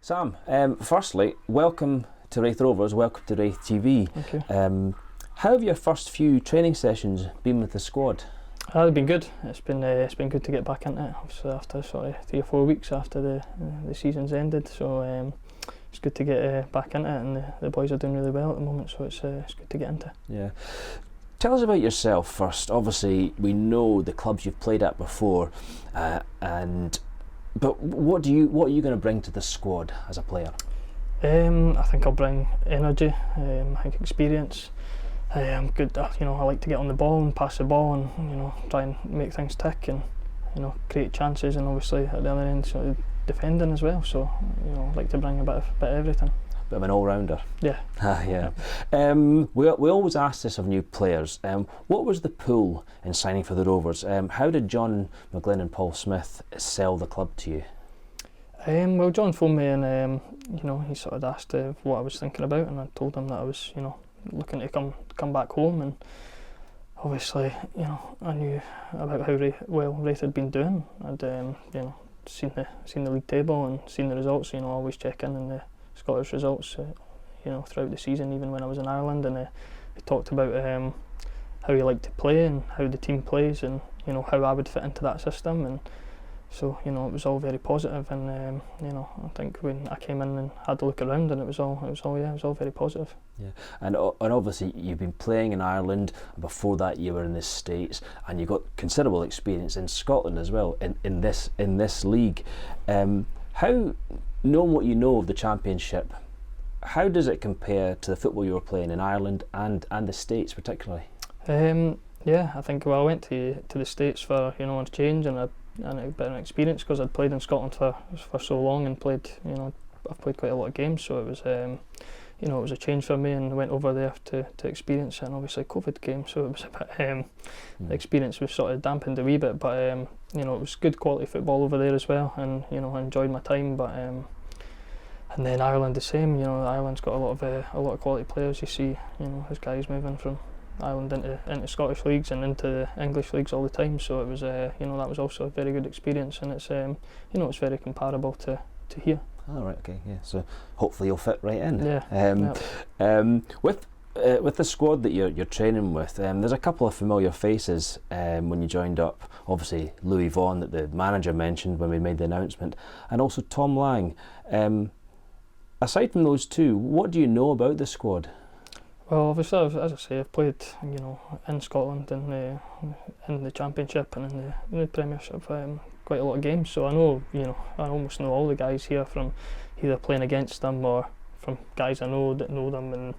Sam, firstly, welcome to Raith Rovers, welcome to RaithTV. Thank you. How have your first few training sessions been with the squad? They've been good. It's been good to get back into it. Obviously after sort of 3 or 4 weeks after the season's ended, so it's good to get back into it, and the boys are doing really well at the moment, so it's good to get into. Yeah. Tell us about yourself first. Obviously, we know the clubs you've played at before, but what are you going to bring to the squad as a player? I think I'll bring energy. I think experience. I'm good. I like to get on the ball and pass the ball, and try and make things tick, and create chances, and obviously at the other end, sort of defending as well. So I like to bring a bit of everything. Bit of an all-rounder. Yeah. Yeah. We always ask this of new players. What was the pull in signing for the Rovers? How did John McGlynn and Paul Smith sell the club to you? Well, John phoned me, and he sort of asked what I was thinking about, and I told him that I was looking to come back home, and obviously I knew about how well Raith had been doing. I'd seen the league table and seen the results. Always check in the Scottish results throughout the season, even when I was in Ireland, and he talked about how he liked to play and how the team plays, and how I would fit into that system, and so it was all very positive, and I think when I came in and had a look around, and it was all very positive. Yeah, and obviously you've been playing in Ireland, and before that you were in the States, and you got considerable experience in Scotland as well in this league. How, knowing what you know of the Championship, how does it compare to the football you were playing in Ireland and the States particularly? Yeah, I think I went to the States for a change and a bit of an experience, because I'd played in Scotland for so long, and I've played quite a lot of games, so it was it was a change for me, and I went over there to experience it, and obviously COVID came, so it was a bit the experience was sort of dampened a wee bit, but it was good quality football over there as well, and I enjoyed my time, but and then Ireland the same. Ireland's got a lot of quality players. You see there's guys moving from Ireland into Scottish leagues and into the English leagues all the time, so it was that was also a very good experience, and it's it's very comparable to here. Oh, right, okay, yeah. So hopefully you'll fit right in. Yeah. With the squad that you're training with, there's a couple of familiar faces when you joined up. Obviously Louis Vaughan, that the manager mentioned when we made the announcement, and also Tom Lang. Aside from those two, what do you know about the squad? Well, obviously, as I say, I've played in Scotland, in the Championship, and in the Premiership, quite a lot of games. So I know I almost know all the guys here from either playing against them or from guys I know that know them, and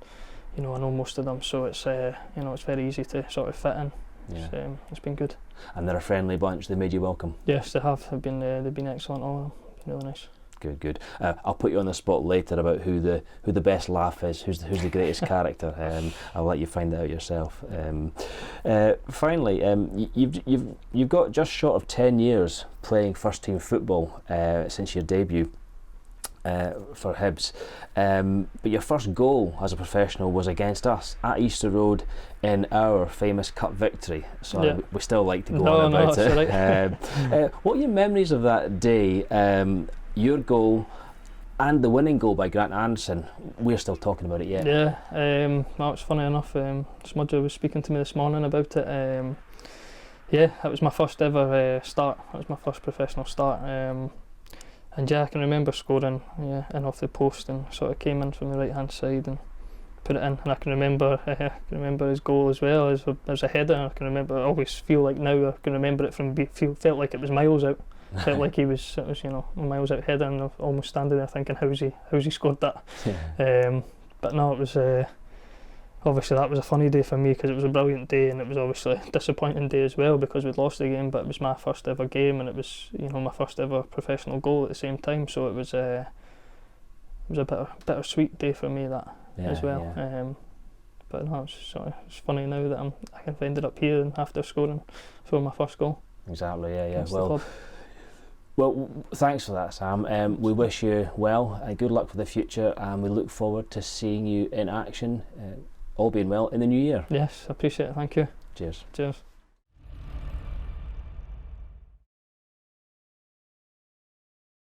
I know most of them. So it's it's very easy to sort of fit in. Yeah. It's been good. And they're a friendly bunch. They made you welcome. Yes, they have. They've been excellent. All of them. Been really nice. Good. I'll put you on the spot later about who the best laugh is, who's the greatest character. I'll let you find that out yourself. Finally, you've got just short of 10 years playing first team football since your debut for Hibs, but your first goal as a professional was against us at Easter Road in our famous cup victory. So yeah. We still like to go on about it. Right. What are your memories of that day? Your goal and the winning goal by Grant Anderson, we're still talking about it yet. Yeah, well, it's funny enough, Smudger was speaking to me this morning about it. Yeah, it was my first ever start. It was my first professional start. And yeah, I can remember scoring in off the post, and sort of came in from the right hand side and put it in. And I can remember his goal as well as a header. I can remember. I always feel like now I can remember it felt like it was miles out. Felt like it was miles out header, and almost standing there thinking, how's he scored that? Yeah. But no, it was obviously that was a funny day for me, because it was a brilliant day, and it was obviously a disappointing day as well because we'd lost the game. But it was my first ever game, and it was my first ever professional goal at the same time. So it was a bittersweet day for me as well. Yeah. But no, it's funny now that I kind of ended up here and after scoring for my first goal. Exactly. Yeah. Well, thanks for that, Sam. We wish you well and good luck for the future, and we look forward to seeing you in action, all being well, in the new year. Yes, I appreciate it. Thank you. Cheers. Cheers.